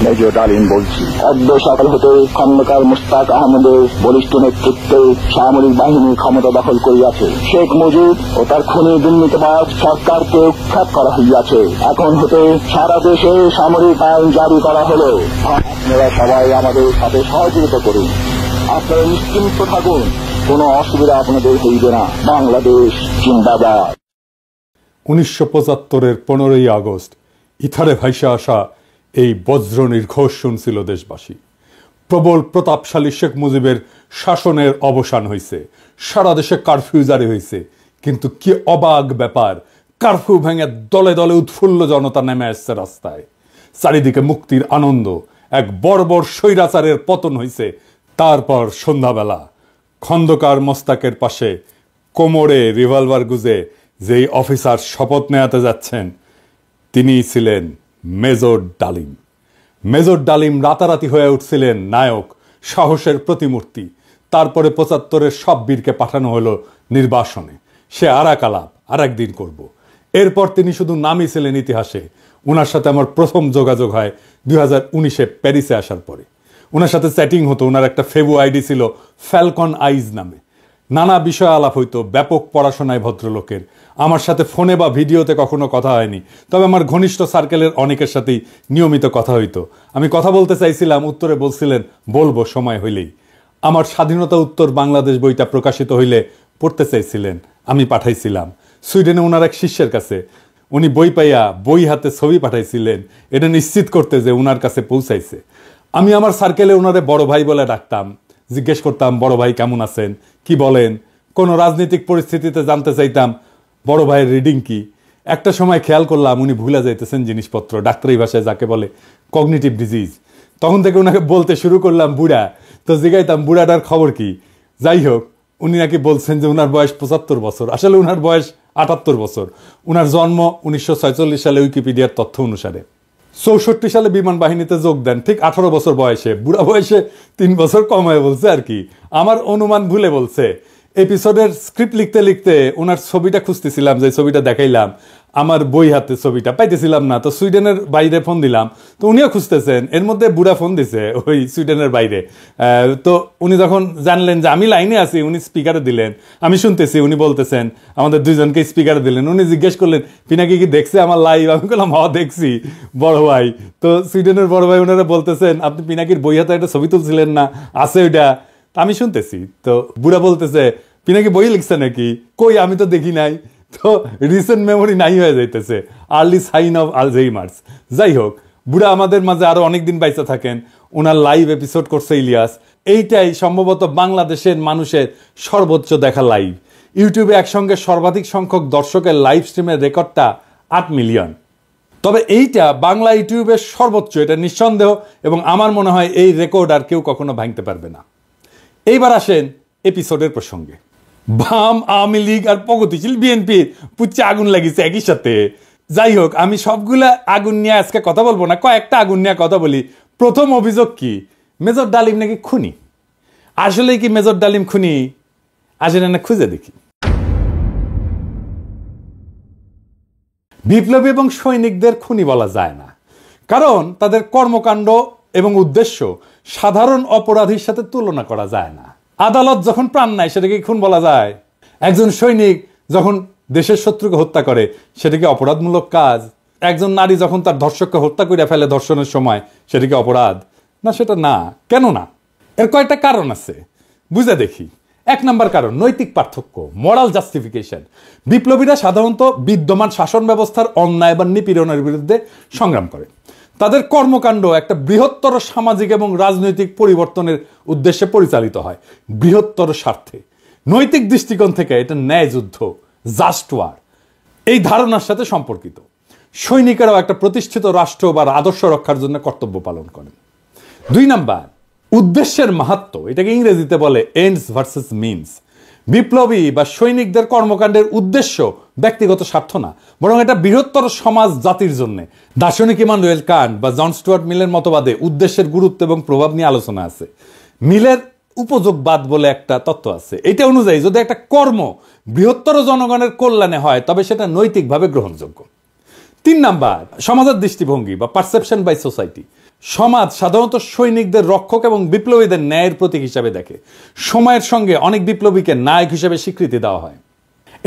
Major ডালিম বলছি, অদ্য সকাল হতে খন্দকার মুশতাক আহমদের বলিষ্ঠ নেতৃত্বে সামরিক বাহিনী ক্ষমতা দখল করিয়াছে। শেখ মুজিব ও তার খুনি দুর্নীতিবাজ সরকারকে উৎখাত করা হইয়াছে। এখন হতে সারা দেশে সামরিক আইন জারি করা হলো। আপনারা সবাই আমাদের সাথে সহযোগিতা করুন। আপনারা নিশ্চিন্ত থাকুন, কোনো অসুবিধা আপনাদের হইবে না। বাংলাদেশ জিন্দাবাদ। 1975-এর 15ই আগস্ট ইথারে ভাইসা আসা এই বজ্র নির্ঘোষ শুনছিল দেশবাসী। প্রবল প্রতাপশালী শেখ মুজিবের শাসনের অবসান হয়েছে, সারা দেশে কারফিউ জারি হয়েছে। কিন্তু কি অবাক ব্যাপার, কারফিউ ভেঙে দলে দলে উৎফুল্ল জনতা নেমে আসছে রাস্তায়। চারিদিকে মুক্তির আনন্দ, এক বর্বর স্বৈরাচারের পতন হয়েছে। তারপর সন্ধ্যাবেলা খন্দকার মোস্তাকের পাশে কোমরে রিভলভার গুজে যেই অফিসার শপথ নেওয়াতে যাচ্ছেন তিনি ছিলেন মেজর ডালিম। মেজর ডালিম রাতারাতি হয়ে উঠছিলেন নায়ক, সাহসের প্রতিমূর্তি। তারপরে 75-এর সব বীরকে পাঠানো হলো নির্বাসনে। সে আরাক আলাপ আর একদিন করব। এরপর তিনি শুধু নামই ছিলেন ইতিহাসে। ওনার সাথে আমার প্রথম যোগাযোগ হয় 2019-এ প্যারিসে আসার পরে। ওনার সাথে চ্যাটিং হতো। ওনার একটা ফেবু আইডি ছিল ফ্যালকন আইজ নামে। নানা বিষয় আলাপ হইতো, ব্যাপক পড়াশোনায় ভদ্রলোকের। আমার সাথে ফোনে বা ভিডিওতে কখনো কথা হয়নি, তবে আমার ঘনিষ্ঠ সার্কেলের অনেকের সাথেই নিয়মিত কথা হইতো। আমি কথা বলতে চাইছিলাম, উত্তরে বলছিলেন বলবো সময় হইলেই। আমার স্বাধীনতা উত্তর বাংলাদেশ বইটা প্রকাশিত হইলে পড়তে চাইছিলেন, আমি পাঠাইছিলাম সুইডেনে ওনার এক শিষ্যের কাছে। উনি বই পাইয়া বই হাতে ছবি পাঠাইছিলেন, এটা নিশ্চিত করতে যে ওনার কাছে পৌঁছাইছে। আমি আমার সার্কেলে ওনারে বড় ভাই বলে ডাকতাম। জিজ্ঞেস করতাম, বড় ভাই কেমন আছেন, কি বলেন। কোনো রাজনৈতিক পরিস্থিতিতে জানতে চাইতাম বড় ভাইয়ের রিডিং কি। একটা সময় খেয়াল করলাম উনি ভুলে যাইতেছেন জিনিসপত্র, ডাক্তারি ভাষায় যাকে বলে কগনিটিভ ডিজিজ। তখন থেকে ওনাকে বলতে শুরু করলাম বুড়া। তো জিগাইতাম বুড়াটার খবর কি। যাই হোক, উনি নাকি বলছেন যে ওনার বয়স 75 বছর, আসলে ওনার বয়স 78 বছর। ওনার জন্ম 1946 সালে উইকিপিডিয়ার তথ্য অনুসারে। 64 সালে বিমান বাহিনীতে যোগ দেন, ঠিক 18 বছর বয়সে। বুড়া বয়সে 3 বছর কম হয়ে বলছে আর কি। আমার অনুমান ভুলে বলছে। এপিসোডের স্ক্রিপ্ট লিখতে লিখতে ওনার ছবিটা খুঁজতেছিলাম, যে ছবিটা দেখাইলাম আমার বই হাতে, ছবিটা পাইতেছিলাম না। তো সুইডেনের বাইরে ফোন দিলাম, তো উনিও খুঁজতেছেন। এর মধ্যে বুড়া ফোন দিছে ওই সুইডেনের বাইরে। তো উনি যখন জানলেন যে আমি লাইনে আছি, উনি স্পিকারে দিলেন, আমি শুনতেছি। উনি বলতেছেন, আমাদের দুইজনকে স্পিকারে দিলেন। উনি জিজ্ঞেস করলেন পিনাকি কি দেখছে আমার লাইভ। আমি বললাম হ দেখছি বড় ভাই। তো সুইডেনের বড় ভাই ওনারা বলতেছেন, আপনি পিনাকির বই হাতে একটা ছবি তুলছিলেন না, আছে ওইটা। আমি শুনতেছি। তো বুড়া বলতেছে, পিনাকি বই লিখছে নাকি? কই, আমি তো দেখি নাই। তো রিসেন্ট মেমোরি নাই হয়ে যাইতেছে, আর্লি সাইন অফ আলঝেইমার্স। যাই হোক, বুড়া আমাদের মাঝে আরো অনেকদিন বাইচা থাকেন। ওনার লাইভ এপিসোড করছে ইলিয়াস। এইটাই সম্ভবত বাংলাদেশের মানুষের সর্বোচ্চ দেখা লাইভ। ইউটিউবে একসঙ্গে সর্বাধিক সংখ্যক দর্শকের লাইভ স্ট্রিমের রেকর্ডটা 8 মিলিয়ন। তবে এইটা বাংলা ইউটিউবের সর্বোচ্চ, এটা নিঃসন্দেহ। এবং আমার মনে হয় এই রেকর্ড আর কেউ কখনো ভাঙতে পারবে না। এইবার আসেন এপিসোডের প্রসঙ্গে। বাম, আওয়ামী লীগ আর প্রগতিশীল বিএনপির পুচ্ছে আগুন লাগিয়েছে একই সাথে। যাই হোক, আমি সবগুলা আগুন নিয়ে আজকে কথা বলবো না, কয়েকটা আগুন নিয়ে কথা বলি। প্রথম অভিযোগ কি, মেজর ডালিম নাকি খুনি। আসলে কি মেজর ডালিম খুনি? আসলে না, খুঁজে দেখি। বিপ্লবী এবং সৈনিকদের খুনি বলা যায় না, কারণ তাদের কর্মকাণ্ড এবং উদ্দেশ্য সাধারণ অপরাধীর সাথে তুলনা করা যায় না। আদালত যখন প্রাণ নেয় সেটাকে খুন বলা যায়? একজন সৈনিক যখন দেশের শত্রুকে হত্যা করে সেটা কি অপরাধমূলক কাজ? একজন নারী যখন তার ধর্ষককে হত্যা করে ফেলে ধর্ষণের সময়, সেটা কি অপরাধ? না, সেটা না। কেন না? এর কয়েকটা কারণ আছে, বুঝে দেখি। 1 নম্বর কারণ, নৈতিক পার্থক্য, মোরাল জাস্টিফিকেশন। বিপ্লবীরা সাধারণত বিদ্যমান শাসন ব্যবস্থার অন্যায় বা নিপীড়নের বিরুদ্ধে সংগ্রাম করে। তাদের কর্মকাণ্ড একটা বৃহত্তর সামাজিক এবং রাজনৈতিক পরিবর্তনের উদ্দেশ্যে পরিচালিত হয়, বৃহত্তর স্বার্থে। নৈতিক দৃষ্টিকোণ থেকে এটা ন্যায় যুদ্ধ, জাস্ট ওয়ার, এই ধারণার সাথে সম্পর্কিত। সৈনিকেরাও একটা প্রতিষ্ঠিত রাষ্ট্র বা আদর্শ রক্ষার জন্য কর্তব্য পালন করেন। 2 নাম্বার, উদ্দেশ্যের মাহাত্ম্য। এটাকে ইংরেজিতে বলে এন্ডস ভার্সেস মিনস। বিপ্লবী বা সৈনিকদের কর্মকাণ্ডের উদ্দেশ্য ব্যক্তিগত স্বার্থ না, বরং এটা বৃহত্তর সমাজ জাতির জন্য। দার্শনিক ইমানুয়েল কান্ট বা জন স্টুয়ার্ট মিলের মতবাদে উদ্দেশ্যের গুরুত্ব এবং প্রভাব নিয়ে আলোচনা আছে। মিলের উপযোগবাদ বলে একটা তত্ত্ব আছে। এটা অনুযায়ী যদি একটা কর্ম বৃহত্তর জনগণের কল্যাণে হয় তবে সেটা নৈতিকভাবে গ্রহণযোগ্য। 3 নাম্বার, সমাজের দৃষ্টিভঙ্গি বা পারসেপশন বাই সোসাইটি। সমাজ সাধারণত সৈনিকদের রক্ষক এবং বিপ্লবীদের ন্যায়ের প্রতীক হিসাবে দেখে। সময়ের সঙ্গে অনেক বিপ্লবীকে নায়ক হিসেবে স্বীকৃতি দেওয়া হয়।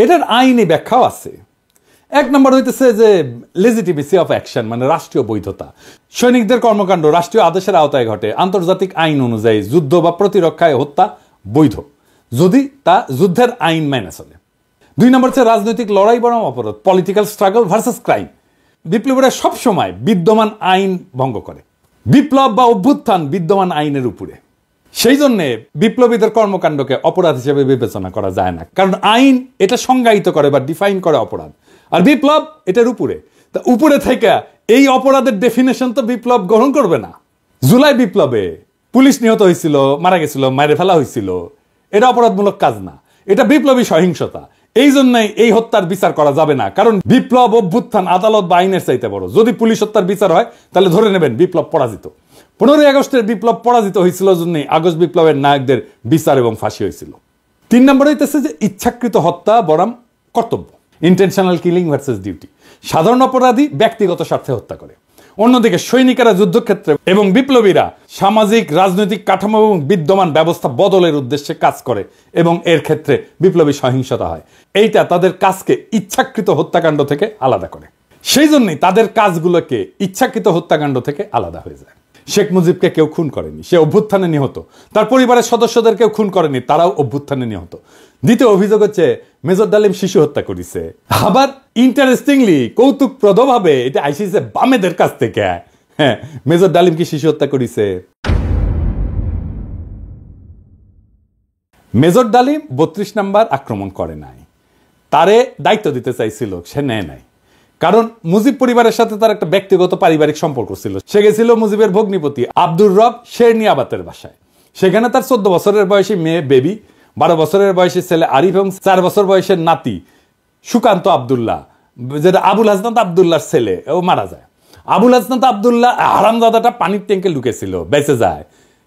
এটার আইনি ব্যাখ্যাও আছে। 1 নম্বর হইতেছে যে লেজিটিমেসি অফ অ্যাকশন, মানে রাষ্ট্রীয় বৈধতা। সৈনিকদের কর্মকাণ্ড রাষ্ট্রীয় আদেশের আওতায় ঘটে। আন্তর্জাতিক আইন অনুযায়ী যুদ্ধ বা প্রতিরক্ষায় হত্যা বৈধ যদি তা যুদ্ধের আইন মেনে চলে। 2 নম্বর হচ্ছে রাজনৈতিক লড়াই বনাম অপরাধ, পলিটিক্যাল স্ট্রাগল ভার্সেস ক্রাইম। বিপ্লবীরা সবসময় বিদ্যমান আইন ভঙ্গ করে। বিপ্লব বা অভ্যুত্থান বিদ্যমান আইনের উপরে। সেই জন্যে বিপ্লবীদের কর্মকাণ্ডকে অপরাধ হিসেবে বিবেচনা করা যায় না, কারণ আইন এটা সংজ্ঞায়িত করে বা ডিফাইন করে অপরাধ, আর বিপ্লব এটার উপরে। তা উপরে থেকে এই অপরাধের ডেফিনেশন তো বিপ্লব গ্রহণ করবে না। জুলাই বিপ্লবে পুলিশ নিহত হয়েছিল, মারা গেছিল, মারে ফেলা হয়েছিল, এটা অপরাধমূলক কাজ না, এটা বিপ্লবী সহিংসতা। এই জন্যই এই হত্যার বিচার করা যাবে না, কারণ বিপ্লব অভ্যুত্থান আদালত বা আইনের চাইতে বড়। যদি পুলিশ হত্যার বিচার হয় তাহলে ধরে নেবেন বিপ্লব পরাজিত। 15ই আগস্টের বিপ্লব পরাজিত হয়েছিল জন্যই আগস্ট বিপ্লবের নায়কদের বিচার এবং ফাঁসি হয়েছিল। 3 নম্বর হইতেছে যে ইচ্ছাকৃত হত্যা বনাম কর্তব্য, ইন্টেনশনাল কিলিং ভার্সেস ডিউটি। সাধারণ অপরাধী ব্যক্তিগত স্বার্থে হত্যা করে, অন্যদিকে সৈনিকেরা যুদ্ধক্ষেত্রে এবং বিপ্লবীরা সামাজিক রাজনৈতিক কাঠামো এবং বিদ্যমান ব্যবস্থা বদলের উদ্দেশ্যে কাজ করে এবং এর ক্ষেত্রে বিপ্লবী সহিংসতা হয়। এইটা তাদের কাজকে ইচ্ছাকৃত হত্যাকাণ্ড থেকে আলাদা করে। সেই জন্যই তাদের কাজগুলোকে ইচ্ছাকৃত হত্যাকাণ্ড থেকে আলাদা হয়ে যায়। শেখ মুজিবকে কেউ খুন করেনি, সে অভ্যুত্থানে নিহত। তার পরিবারের সদস্যদের কেউ খুন করেনি, তারাও অভ্যুত্থানে নিহত। দ্বিতীয় অভিযোগ হচ্ছে মেজর ডালিম শিশু হত্যা করেছে। আবার ইন্টারেস্টিংলি কৌতুকপ্রদভাবে এটা আইসিছে বামেদের কাছ থেকে। হ্যাঁ, মেজর ডালিম কি শিশু হত্যা করেছে? মেজর ডালিম 32 নাম্বার আক্রমণ করে নাই, তারে দায়িত্ব দিতে চাইছিল, সে নেয় নাই। কারণ মুজিব পরিবারের সাথে তার একটা ব্যক্তিগত পারিবারিক সম্পর্ক ছিল। সে গেছিল মুজিবের ভগ্নিপতি আব্দুর রব শেরনিয়াবাতের বাসায়। সেখানে তার 14 বছরের বয়সী মেয়ে বেবি, 12 বছরের বয়সী ছেলে আরিফ এবং 4 বছর বয়সের নাতি সুকান্ত আব্দুল্লাহ, যেটা আবুল হাসনাত আব্দুল্লাহর ছেলে, ও মারা যায়। আবুল হাসনাত আব্দুল্লাহ হারামজাদাটা পানির ট্যাঙ্কে লুকেছিল, বেঁচে যায়।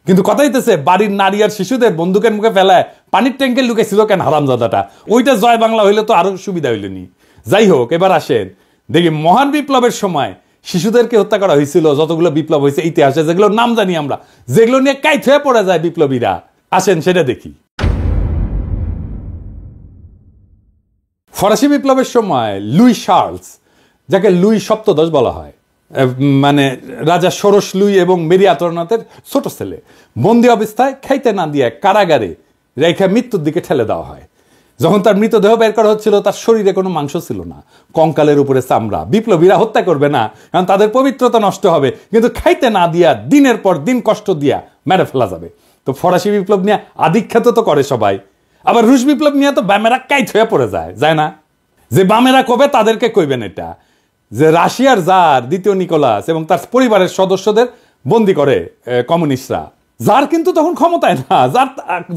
কিন্তু কথা হইতেছে বাড়ির নারী আর শিশুদের বন্দুকের মুখে ফেলায় পানির ট্যাঙ্কে লুকেছিল কেন হারামজাদাটা? ওইটা জয় বাংলা হইলে তো আরো সুবিধা হইলেনি। যাই হোক, এবার আসেন দেখি মহান বিপ্লবের সময় শিশুদেরকে হত্যা করা হয়েছিল যতগুলো বিপ্লব হয়েছে ইতিহাসে, যেগুলো নাম জানি আমরা, যেগুলো নিয়ে কাইট হয়ে পড়ে যায় বিপ্লবীরা। আসেন সেটা দেখি। ফরাসি বিপ্লবের সময় লুই শার্লস, যাকে লুই সপ্তদশ বলা হয়, মানে রাজা ষোড়শ লুই এবং মেরি আতরনাথের ছোট ছেলে, বন্দি অবস্থায় খাইতে না দিয়ে কারাগারে রেখা মৃত্যুর দিকে ঠেলে দেওয়া হয়। যখন তার মৃতদেহ বের করা হচ্ছিল তার শরীরে কোনো মাংস ছিল না, কঙ্কালের উপরে চামড়া। বিপ্লবীরা হত্যা করবে না, কারণ তাদের পবিত্রতা নষ্ট হবে, কিন্তু খাইতে না দিয়া দিনের পর দিন কষ্ট দিয়া মেরে ফেলা যাবে। তো ফরাসি বিপ্লব নিয়ে আধিখ্যাত তো করে সবাই, আবার রুশ বিপ্লব নিয়ে তো বামেরা কাইট হয়ে পড়ে যায় না? যে বামেরা কবে তাদেরকে কইবেন এটা, যে রাশিয়ার জার দ্বিতীয় নিকোলাস এবং তার পরিবারের সদস্যদের বন্দি করে কমিউনিস্টরা। জার কিন্তু তখন ক্ষমতায় না,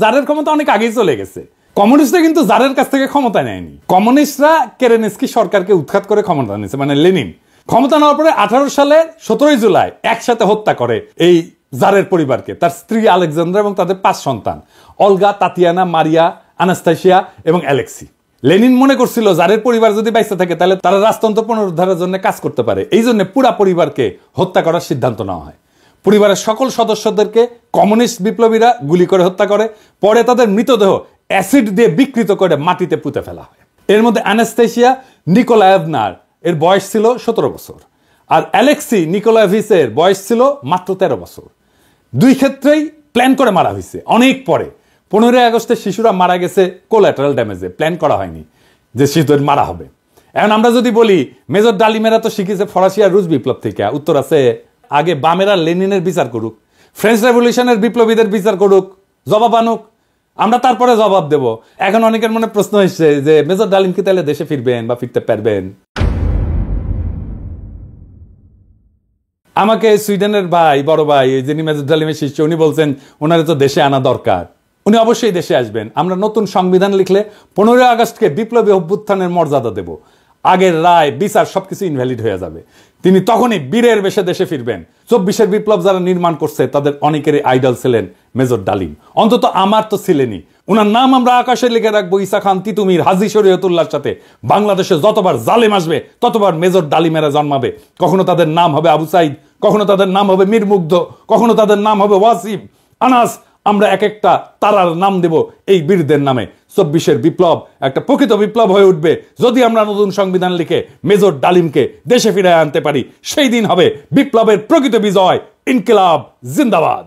জারের ক্ষমতা অনেক আগেই চলে গেছে। কমিউনিস্টরা কিন্তু জারের কাছ থেকে ক্ষমতা নেয়নি। কমিউনিস্টরা কেরেনস্কি সরকারকে উৎখাত করে ক্ষমতা নিয়েছে, মানে লেনিন। ক্ষমতা নেওয়ার পরে 18 সালে 17 জুলাই একসাথে হত্যা করে এই জারের পরিবারকে, তার স্ত্রী আলেকজান্দ্রা এবং তাদের 5 সন্তান, অলগা, তাতিয়ানা, মারিয়া, আনাস্তাসিয়া এবং অ্যালেক্সি। লেনিন মনে করছিল জারের পরিবার যদি বাইসে থাকে তাহলে তারা রাজতন্ত্র পুনরুদ্ধারের জন্য কাজ করতে পারে। এই জন্য পুরা পরিবারকে হত্যা করার সিদ্ধান্ত নেওয়া হয়। পরিবারের সকল সদস্যদেরকে কমিউনিস্ট বিপ্লবীরা গুলি করে হত্যা করে, পরে তাদের মৃতদেহ অ্যাসিড দিয়ে বিকৃত করে মাটিতে পুঁতে ফেলা হয়। এর মধ্যে আনাস্তাসিয়া নিকোলায়েভনার এর বয়স ছিল 17 বছর, আর অ্যালেক্সি নিকোলায়েভিচের বয়স ছিল মাত্র 13 বছর। দুই ক্ষেত্রেই প্ল্যান করে মারা হয়েছে অনেক পরে। 15ই আগস্টে শিশুরা মারা গেছে কোল্যাটারাল ড্যামেজে, প্ল্যান করা হয়নি যে শিশুদের মারা হবে। এখন আমরা যদি বলি মেজর ডালিমেরা তো শিখেছে ফরাসি আর রুশ বিপ্লব থেকে, উত্তর আছে আগে বামেরা লেনিনের বিচার করুক, ফ্রেঞ্চ রেভলিউশনের বিপ্লবীদের বিচার করুক, জবাব আনুক, আমরা তারপরে জবাব দেব। এখন অনেকের মনে প্রশ্ন এসছে যে মেজর ডালিম কি তাহলে দেশে ফিরবেন বা ফিরতে পারবেন? আমাকে সুইডেনের ভাই, বড় ভাই, যিনি মেজর ডালিমের শিষ্য, উনি বলছেন ওনারে তো দেশে আনা দরকার। উনি অবশ্যই দেশে আসবেন। আমরা নতুন সংবিধান লিখলে 15 আগস্টকে বিপ্লবী অভ্যুত্থানের মর্যাদা দেব। আগের রায় বিচার সবকিছু ইনভ্যালিড হয়ে যাবে। তিনি তখনই বীরের বেশে দেশে ফিরবেন। 24-এর বিপ্লব যারা নির্মাণ করছে তাদের অনেকেরই আইডল ছিলেন মেজর ডালিম, অন্তত আমার তো ছিলেনই। উনার নাম আমরা আকাশে লিখে রাখবো ঈসা খান তিতুমির, হাজী শরীয়তুল্লাহর সাথে। বাংলাদেশে যতবার জালেম আসবে ততবার মেজর ডালিমেরা জন্মাবে। কখনো তাদের নাম হবে আবু সাইদ, কখনো তাদের নাম হবে মীর মুগ্ধ, কখনো তাদের নাম হবে ওয়াসিম, আনাস। আমরা এক একটা তারার নাম দেব এই বীরদের নামে। 24-এর বিপ্লব একটা প্রকৃত বিপ্লব হয়ে উঠবে যদি আমরা নতুন সংবিধান লিখে মেজর ডালিমকে দেশে ফিরে আনতে পারি। সেই দিন হবে বিপ্লবের প্রকৃত বিজয়। ইনকিলাব জিন্দাবাদ।